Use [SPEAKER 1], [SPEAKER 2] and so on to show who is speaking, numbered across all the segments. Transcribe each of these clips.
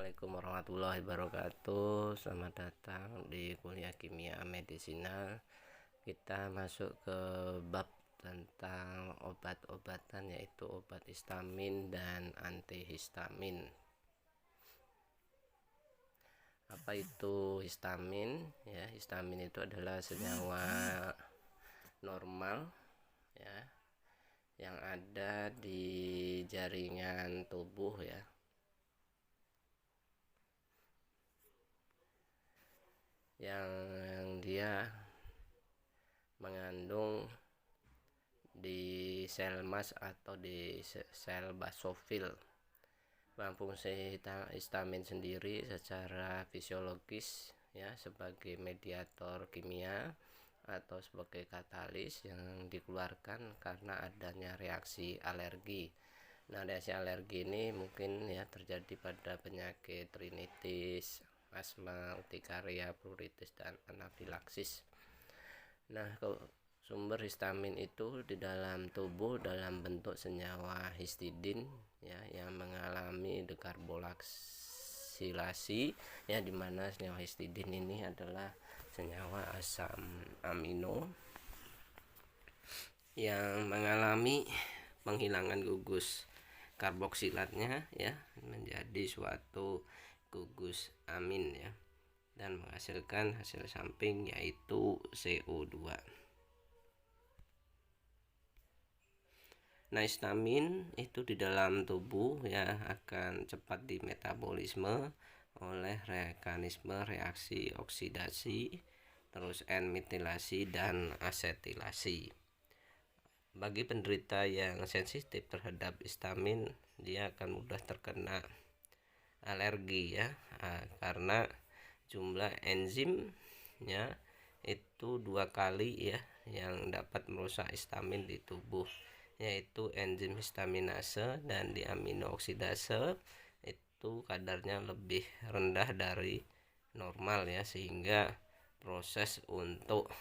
[SPEAKER 1] Assalamualaikum warahmatullahi wabarakatuh. Selamat datang di kuliah kimia medisinal. Kita masuk ke bab tentang obat-obatan, yaitu obat histamin dan antihistamin. Apa itu histamin? Ya, histamin itu adalah senyawa normal ya yang ada di jaringan tubuh ya, yang dia mengandung di sel mas atau di sel basofil. Fungsi histamin sendiri secara fisiologis ya sebagai mediator kimia atau sebagai katalis yang dikeluarkan karena adanya reaksi alergi. Nah, reaksi alergi ini mungkin ya terjadi pada penyakit rinitis, asma, urtikaria, pleuritis, dan anafilaksis. Nah, sumber histamin itu di dalam tubuh dalam bentuk senyawa histidin ya yang mengalami dekarboksilasi ya, dimana senyawa histidin ini adalah senyawa asam amino yang mengalami penghilangan gugus karboksilatnya ya menjadi suatu gugus amin ya, dan menghasilkan hasil samping yaitu CO2. Nah, histamin itu di dalam tubuh ya akan cepat dimetabolisme oleh mekanisme reaksi oksidasi, terus N-metilasi dan asetilasi. Bagi penderita yang sensitif terhadap histamin, dia akan mudah terkena alergi ya, karena jumlah enzimnya itu 2 kali ya yang dapat merusak histamin di tubuh, yaitu enzim histaminase dan diaminooksidase itu kadarnya lebih rendah dari normal ya, sehingga proses untuk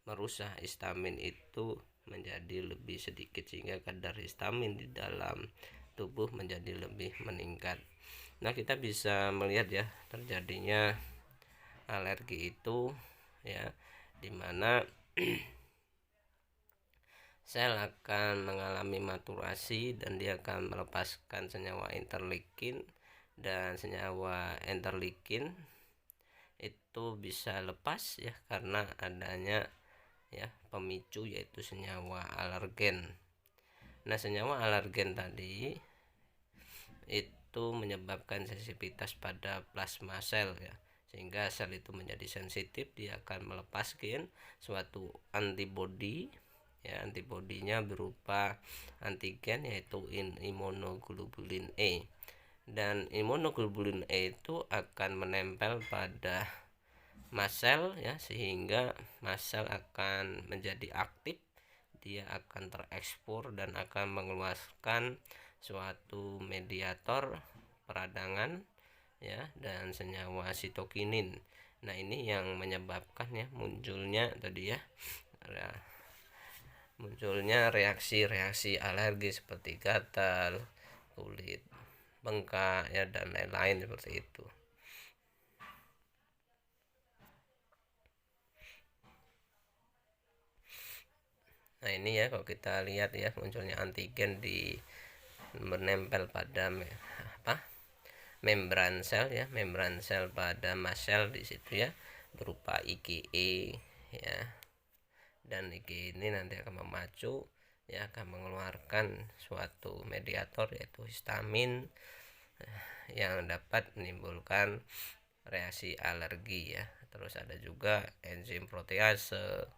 [SPEAKER 1] merusak histamin itu menjadi lebih sedikit, sehingga kadar histamin di dalam tubuh menjadi lebih meningkat. Nah, kita bisa melihat ya terjadinya alergi itu ya, dimana sel akan mengalami maturasi dan dia akan melepaskan senyawa interleukin, dan senyawa interleukin itu bisa lepas ya karena adanya ya pemicu yaitu senyawa alergen. Nah, senyawa alergen tadi itu menyebabkan sensitivitas pada plasma sel ya, sehingga sel itu menjadi sensitif. Dia akan melepaskan suatu antibodi ya, antibodinya berupa antigen yaitu imunoglobulin E, dan imunoglobulin E itu akan menempel pada mast cell ya, sehingga mast cell akan menjadi aktif. Dia akan terekspor dan akan mengeluarkan suatu mediator peradangan ya dan senyawa sitokinin. Nah, ini yang menyebabkan ya munculnya tadi ya munculnya reaksi-reaksi alergi seperti gatal, kulit bengkak ya dan lain-lain seperti itu. Nah, ini ya kalau kita lihat ya munculnya antigen di menempel pada membran sel ya, membran sel pada mast cell di situ ya, berupa IgE ya, dan IgE ini nanti akan memacu ya, akan mengeluarkan suatu mediator yaitu histamin yang dapat menimbulkan reaksi alergi ya. Terus ada juga enzim protease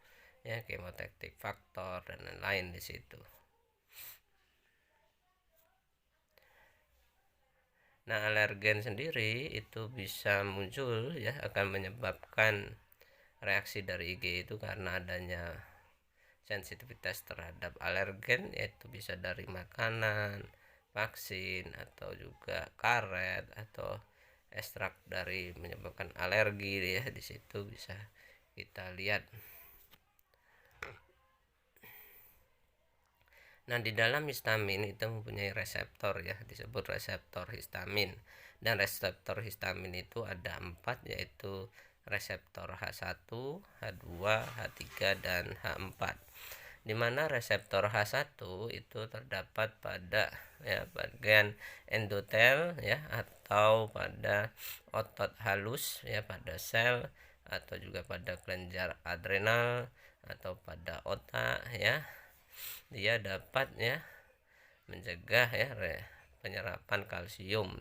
[SPEAKER 1] ya, chemotaxis faktor dan lain-lain di situ. Nah, alergen sendiri itu bisa muncul ya, akan menyebabkan reaksi dari IgE itu karena adanya sensitivitas terhadap alergen, yaitu bisa dari makanan, vaksin, atau juga karet atau ekstrak dari menyebabkan alergi ya, di situ bisa kita lihat. Nah, di dalam histamin itu mempunyai reseptor ya, disebut reseptor histamin. Dan reseptor histamin itu ada 4, yaitu reseptor H1, H2, H3, dan H4. Di mana reseptor H1 itu terdapat pada ya bagian endotel ya, atau pada otot halus ya, pada sel, atau juga pada kelenjar adrenal, atau pada otak ya. Dia dapat ya mencegah ya penyerapan kalsium.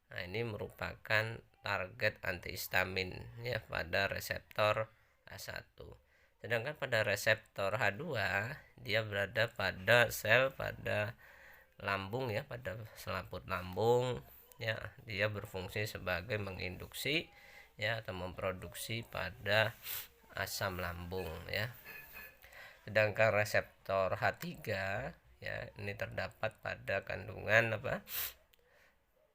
[SPEAKER 1] Nah, ini merupakan target antihistamin ya pada reseptor H1. Sedangkan pada reseptor H2 dia berada pada sel pada lambung ya, pada selaput lambung ya. Dia berfungsi sebagai menginduksi ya, atau memproduksi pada asam lambung ya. Sedangkan reseptor H3 ya, ini terdapat pada kandungan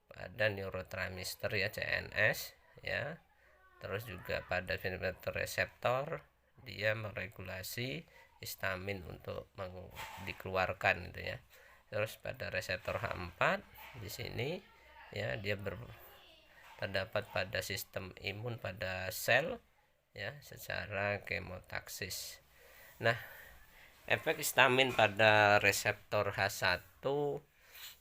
[SPEAKER 1] pada neurotransmitter ya, CNS ya. Terus juga pada reseptor dia meregulasi histamin untuk dikeluarkan gitu ya. Terus pada reseptor H4 di sini ya, dia terdapat pada sistem imun pada sel ya, secara kemotaksis. Nah, efek histamin pada reseptor H1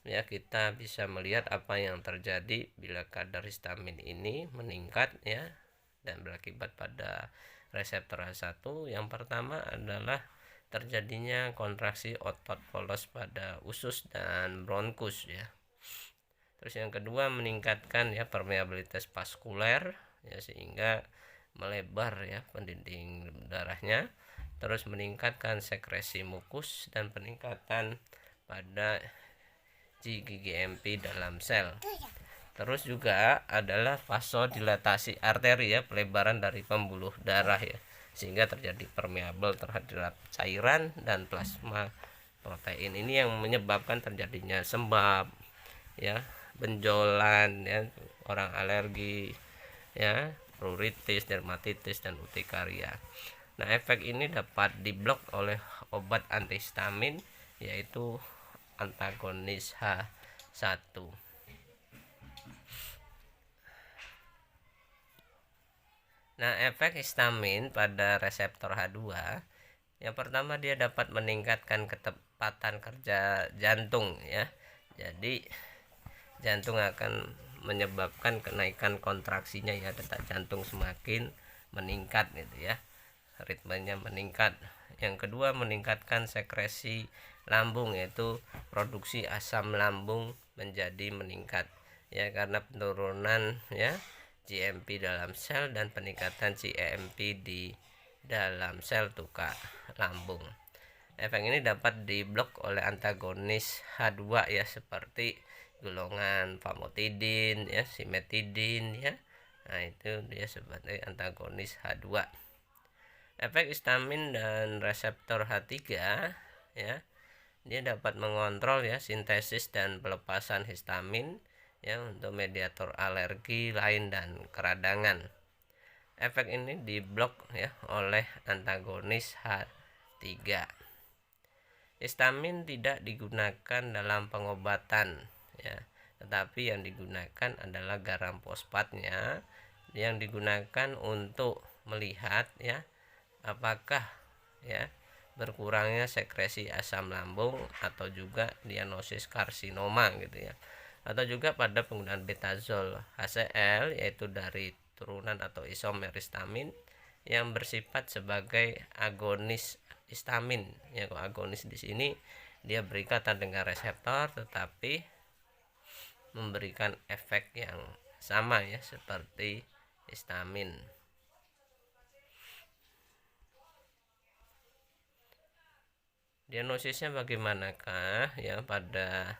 [SPEAKER 1] ya, kita bisa melihat apa yang terjadi bila kadar histamin ini meningkat ya, dan berakibat pada reseptor H1. Yang pertama adalah terjadinya kontraksi otot polos pada usus dan bronkus ya. Terus yang kedua, meningkatkan ya permeabilitas vaskuler ya, sehingga melebar ya pendinding darahnya. Terus meningkatkan sekresi mukus dan peningkatan pada GGMP dalam sel. Terus juga adalah vasodilatasi arteri ya, pelebaran dari pembuluh darah ya, sehingga terjadi permeabel terhadap cairan dan plasma protein. Ini yang menyebabkan terjadinya sembab ya, benjolan ya, orang alergi ya, pruritis, dermatitis, dan urtikaria. Nah, efek ini dapat diblok oleh obat antihistamin, yaitu antagonis H1. Nah, efek histamin pada reseptor H2 yang pertama, dia dapat meningkatkan kecepatan kerja jantung ya. Jadi jantung akan menyebabkan kenaikan kontraksinya ya, detak jantung semakin meningkat gitu ya, ritmenya meningkat. Yang kedua, meningkatkan sekresi lambung, yaitu produksi asam lambung menjadi meningkat ya, karena penurunan ya GMP dalam sel dan peningkatan GMP di dalam sel tukak lambung. Efek ini dapat diblok oleh antagonis H2 ya, seperti golongan famotidin ya, simetidin ya. Nah, itu dia sebagai antagonis H2. Efek histamin dan reseptor H3 ya, dia dapat mengontrol ya sintesis dan pelepasan histamin ya, untuk mediator alergi lain dan keradangan. Efek ini diblok ya oleh antagonis H3. Histamin tidak digunakan dalam pengobatan ya, tetapi yang digunakan adalah garam fosfatnya, yang digunakan untuk melihat ya apakah ya berkurangnya sekresi asam lambung, atau juga diagnosis karsinoma gitu ya, atau juga pada penggunaan betazol HCl, yaitu dari turunan atau isomer histamin yang bersifat sebagai agonis histamin ya. Kalau agonis di sini dia berikatan dengan reseptor tetapi memberikan efek yang sama ya, seperti histamin. Diagnosisnya bagaimanakah ya pada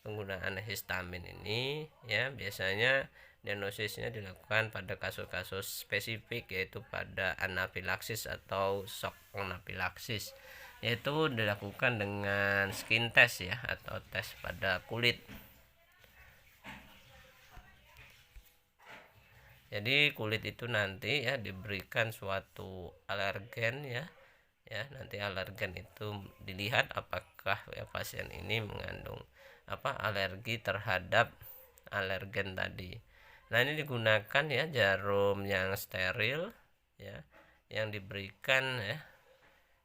[SPEAKER 1] penggunaan histamin ini ya? Biasanya diagnosisnya dilakukan pada kasus-kasus spesifik, yaitu pada anafilaksis atau shock anafilaksis, yaitu dilakukan dengan skin test ya, atau tes pada kulit. Jadi kulit itu nanti ya diberikan suatu alergen ya, ya. Nanti alergen itu dilihat apakah ya pasien ini mengandung alergi terhadap alergen tadi. Nah, ini digunakan ya jarum yang steril ya, yang diberikan ya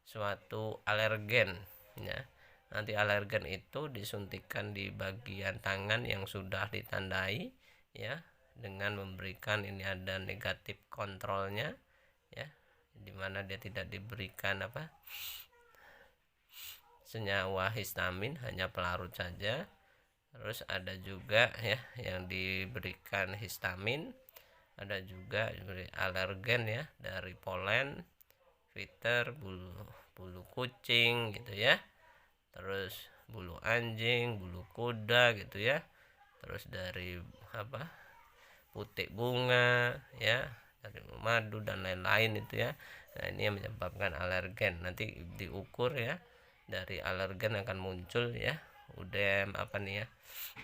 [SPEAKER 1] suatu alergen ya. Nanti alergen itu disuntikan di bagian tangan yang sudah ditandai ya, dengan memberikan ini ada negatif kontrolnya ya, dimana dia tidak diberikan senyawa histamin, hanya pelarut saja. Terus ada juga ya yang diberikan histamin, ada juga diberi alergen ya dari polen, filter, bulu kucing gitu ya, terus bulu anjing, bulu kuda gitu ya, terus dari putik bunga ya, dari madu dan lain-lain itu ya. Nah, ini yang menyebabkan alergen. Nanti diukur ya, dari alergen akan muncul ya udem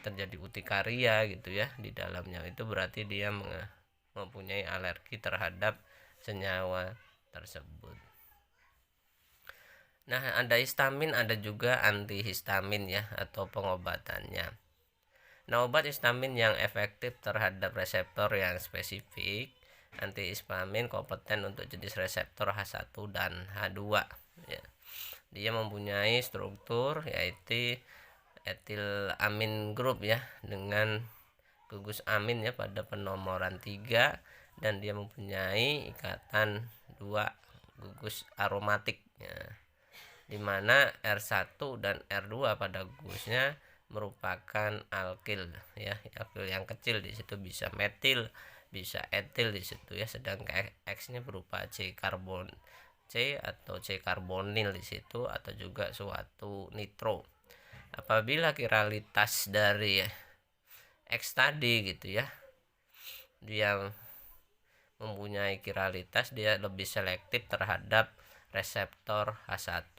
[SPEAKER 1] terjadi utikaria gitu ya di dalamnya. Itu berarti dia mempunyai alergi terhadap senyawa tersebut. Nah, ada histamin, ada juga antihistamin ya, atau pengobatannya. Nah, obat histamin yang efektif terhadap reseptor yang spesifik, antihistamin kompeten untuk jenis reseptor H1 dan H2 ya. Dia mempunyai struktur yaitu etilamin group ya, dengan gugus amin ya pada penomoran 3, dan dia mempunyai ikatan 2 gugus aromatik ya, dimana R1 dan R2 pada gugusnya merupakan alkil ya, alkil yang kecil. Di situ bisa metil, bisa etil di situ ya, sedangkan X-nya berupa C karbon C atau C karbonil di situ, atau juga suatu nitro. Apabila kiralitas dari X tadi gitu ya, dia mempunyai kiralitas, dia lebih selektif terhadap reseptor H1.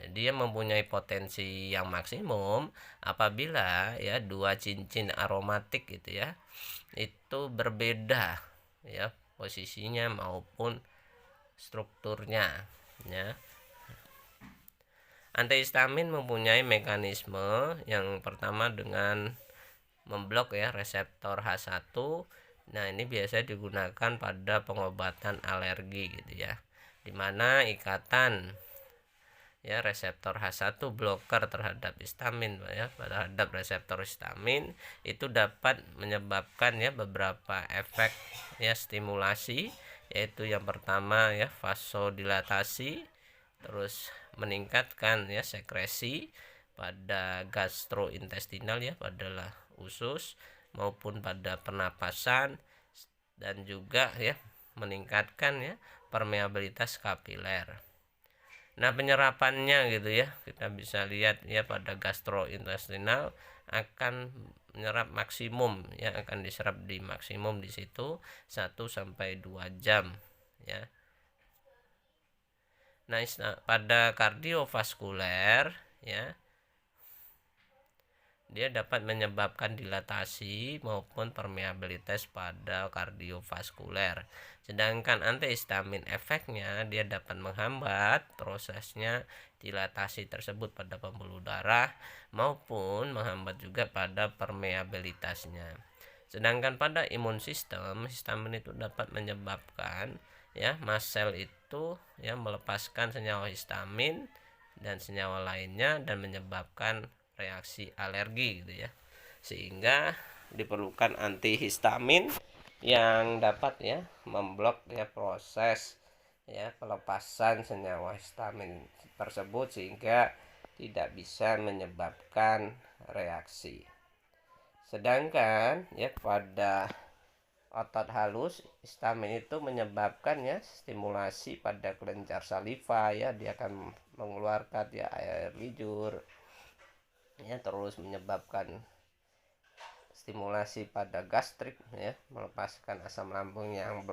[SPEAKER 1] Dia mempunyai potensi yang maksimum apabila ya dua cincin aromatik gitu ya, itu berbeda ya posisinya maupun strukturnya ya. Antihistamin mempunyai mekanisme yang pertama dengan memblok ya reseptor H1. Nah, ini biasa digunakan pada pengobatan alergi gitu ya, dimana ikatan ya reseptor H1 bloker terhadap histamin ya, terhadap reseptor histamin itu dapat menyebabkan ya beberapa efek ya stimulasi, yaitu yang pertama ya vasodilatasi, terus meningkatkan ya sekresi pada gastrointestinal ya, pada usus maupun pada pernapasan, dan juga ya meningkatkan ya permeabilitas kapiler. Nah, penyerapannya gitu ya, kita bisa lihat ya pada gastrointestinal akan menyerap maksimum ya, akan diserap di maksimum di situ 1 sampai 2 jam ya. Nah, pada kardiovaskuler ya, dia dapat menyebabkan dilatasi maupun permeabilitas pada kardiovaskuler. Sedangkan antihistamin efeknya dia dapat menghambat prosesnya dilatasi tersebut pada pembuluh darah maupun menghambat juga pada permeabilitasnya. Sedangkan pada imun sistem, histamin itu dapat menyebabkan ya mast cell itu ya melepaskan senyawa histamin dan senyawa lainnya dan menyebabkan reaksi alergi gitu ya, sehingga diperlukan antihistamin yang dapat ya memblok ya proses ya pelepasan senyawa histamin tersebut, sehingga tidak bisa menyebabkan reaksi. Sedangkan ya pada otot halus, histamin itu menyebabkan ya stimulasi pada kelenjar saliva ya, dia akan mengeluarkan ya air liur ya, terus menyebabkan stimulasi pada gastrik ya, melepaskan asam lambung yang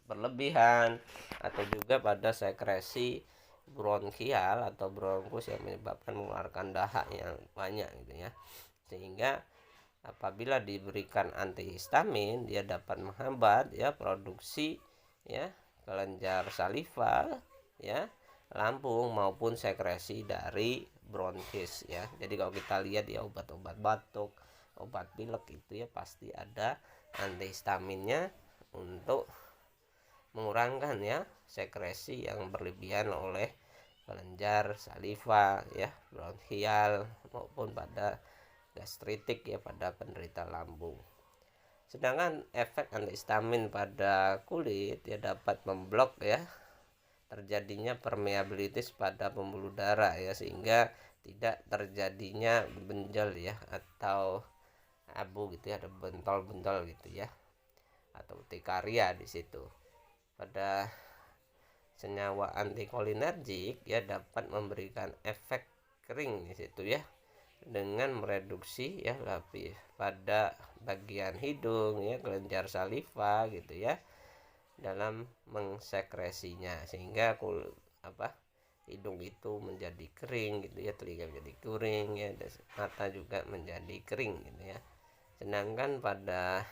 [SPEAKER 1] berlebihan, atau juga pada sekresi bronkial atau bronkus yang menyebabkan mengeluarkan dahak yang banyak gitu ya. Sehingga apabila diberikan antihistamin, dia dapat menghambat ya produksi ya kelenjar saliva ya lambung maupun sekresi dari bronkis ya. Jadi kalau kita lihat ya obat-obat batuk, obat pilek itu ya pasti ada antihistaminnya untuk mengurangkan ya sekresi yang berlebihan oleh kelenjar saliva ya, bronkial maupun pada gastritik ya pada penderita lambung. Sedangkan efek antihistamin pada kulit ya dapat memblok ya terjadinya permeabilitas pada pembuluh darah ya, sehingga tidak terjadinya benjol ya atau abu gitu ya, ada bentol-bentol gitu ya atau urtikaria di situ. Pada senyawa antikolinergik ya dapat memberikan efek kering di situ ya dengan mereduksi ya lapis pada bagian hidung ya, kelenjar saliva gitu ya dalam mengsekresinya, sehingga hidung itu menjadi kering gitu ya, telinga menjadi kering ya, dan mata juga menjadi kering gitu ya. Sedangkan pada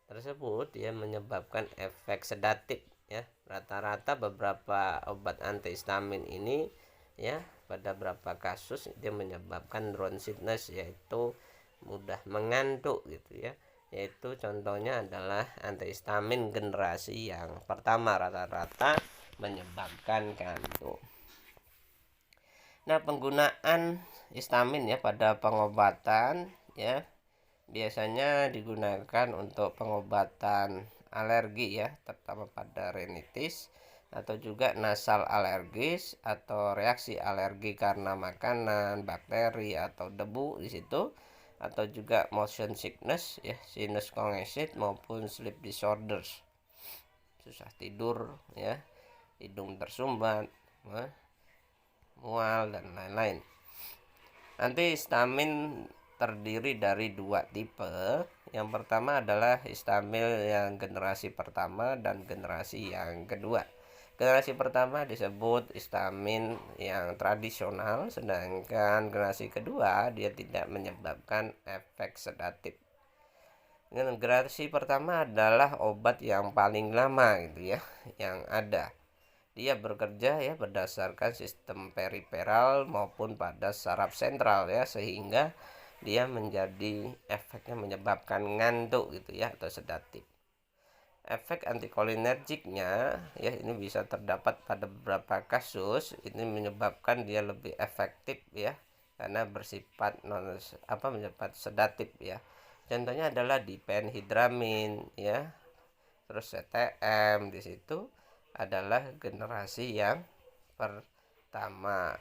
[SPEAKER 1] tersebut dia menyebabkan efek sedatif ya. Rata-rata beberapa obat antihistamin ini ya pada beberapa kasus dia menyebabkan drowsiness, yaitu mudah mengantuk gitu ya. Yaitu contohnya adalah antihistamin generasi yang pertama rata-rata menyebabkan kantuk. Nah, penggunaan histamin ya pada pengobatan ya biasanya digunakan untuk pengobatan alergi ya, terutama pada rinitis atau juga nasal alergis atau reaksi alergi karena makanan, bakteri atau debu di situ, atau juga motion sickness ya, sinus congestion maupun sleep disorders, susah tidur ya, hidung tersumbat, mual dan lain-lain. Antihistamin terdiri dari dua tipe. Yang pertama adalah histamin yang generasi pertama dan generasi yang kedua. Generasi pertama disebut histamin yang tradisional, sedangkan generasi kedua dia tidak menyebabkan efek sedatif. Generasi pertama adalah obat yang paling lama gitu ya yang ada. Dia bekerja ya berdasarkan sistem periferal maupun pada saraf sentral ya, sehingga dia menjadi efeknya menyebabkan ngantuk gitu ya atau sedatif. Efek antikolinergiknya ya ini bisa terdapat pada beberapa kasus, ini menyebabkan dia lebih efektif ya karena bersifat bersifat sedatif ya. Contohnya adalah diphenhidramin ya, terus CTM di situ adalah generasi yang pertama.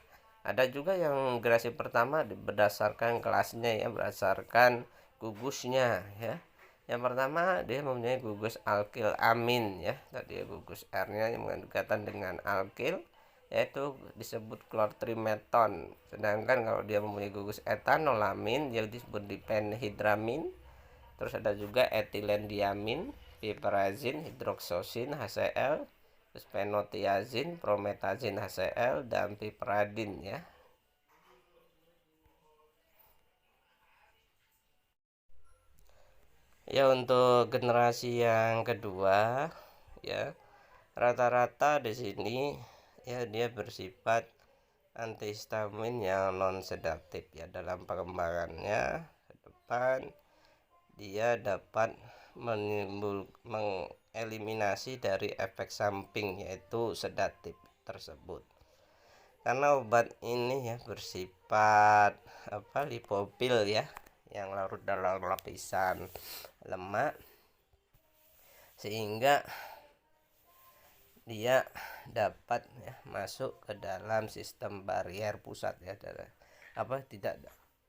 [SPEAKER 1] Ada juga yang generasi pertama berdasarkan kelasnya ya, berdasarkan gugusnya ya. Yang pertama dia mempunyai gugus alkil amin ya, tadi gugus R-nya yang berkaitan dengan alkil yaitu disebut klortrimeton. Sedangkan kalau dia mempunyai gugus etanolamin dia disebut diphenhidramin. Terus ada juga etilendiamin, piperazin, hidroksosin, HCl, terus fenotiazin, prometazin HCl, dan piperadin ya. Ya, untuk generasi yang kedua ya rata-rata di sini ya dia bersifat antihistamin yang non sedatif ya. Dalam pengembangannya ke depan dia dapat mengeliminasi dari efek samping yaitu sedatif tersebut. Karena obat ini ya bersifat lipopil ya, yang larut dalam lapisan lemak, sehingga dia dapat ya masuk ke dalam sistem barier pusat ya, tidak dapat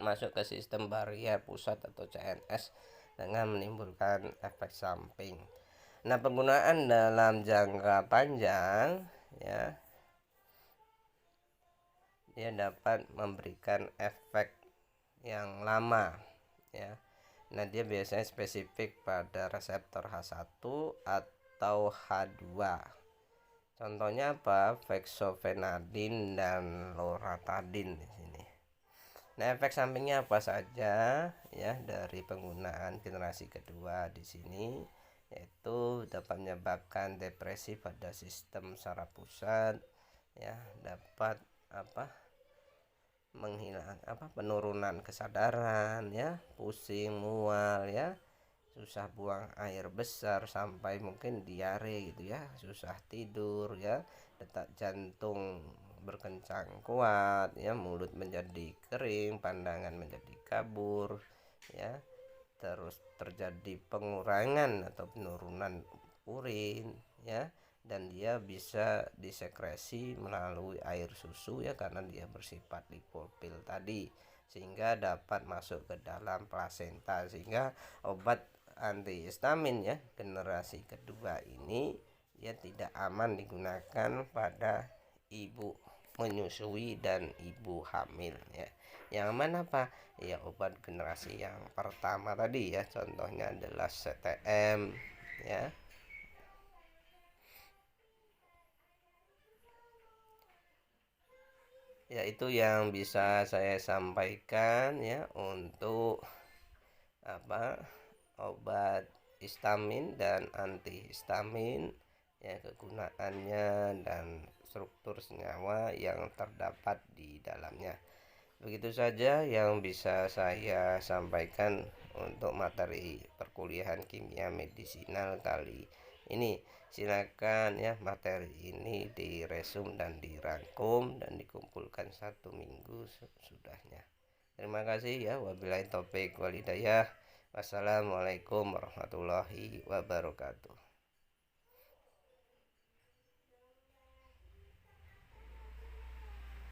[SPEAKER 1] masuk ke sistem barier pusat atau CNS dengan menimbulkan efek samping. Nah, penggunaan dalam jangka panjang ya dia dapat memberikan efek yang lama ya. Nah, dia biasanya spesifik pada reseptor H1 atau H2. Contohnya apa? Fexofenadin dan loratadin di sini. Nah, efek sampingnya apa saja ya dari penggunaan generasi kedua di sini? yaitu dapat menyebabkan depresi pada sistem saraf pusat, ya, dapat menghilang penurunan kesadaran, ya, pusing, mual, ya, susah buang air besar sampai mungkin diare gitu ya, susah tidur, ya, detak jantung berkencang kuat, ya, mulut menjadi kering, pandangan menjadi kabur, ya, terus terjadi pengurangan atau penurunan urin, ya, dan dia bisa disekresi melalui air susu, ya, karena dia bersifat lipofil tadi, sehingga dapat masuk ke dalam plasenta, sehingga obat antihistamin, ya, generasi kedua ini dia tidak aman digunakan pada ibu menyusui dan ibu hamil, ya. Yang mana apa? Ya, obat generasi yang pertama tadi, ya, contohnya adalah CTM, ya. Ya, itu yang bisa saya sampaikan, ya, untuk obat histamin dan antihistamin, ya, kegunaannya dan struktur senyawa yang terdapat di dalamnya. Begitu saja yang bisa saya sampaikan untuk materi perkuliahan kimia medisinal kali ini. Silakan, ya, materi ini diresum dan dirangkum dan dikumpulkan 1 minggu sudahnya. Terima kasih, ya. Wabillahi taufik walhidayah. Wassalamualaikum warahmatullahi wabarakatuh.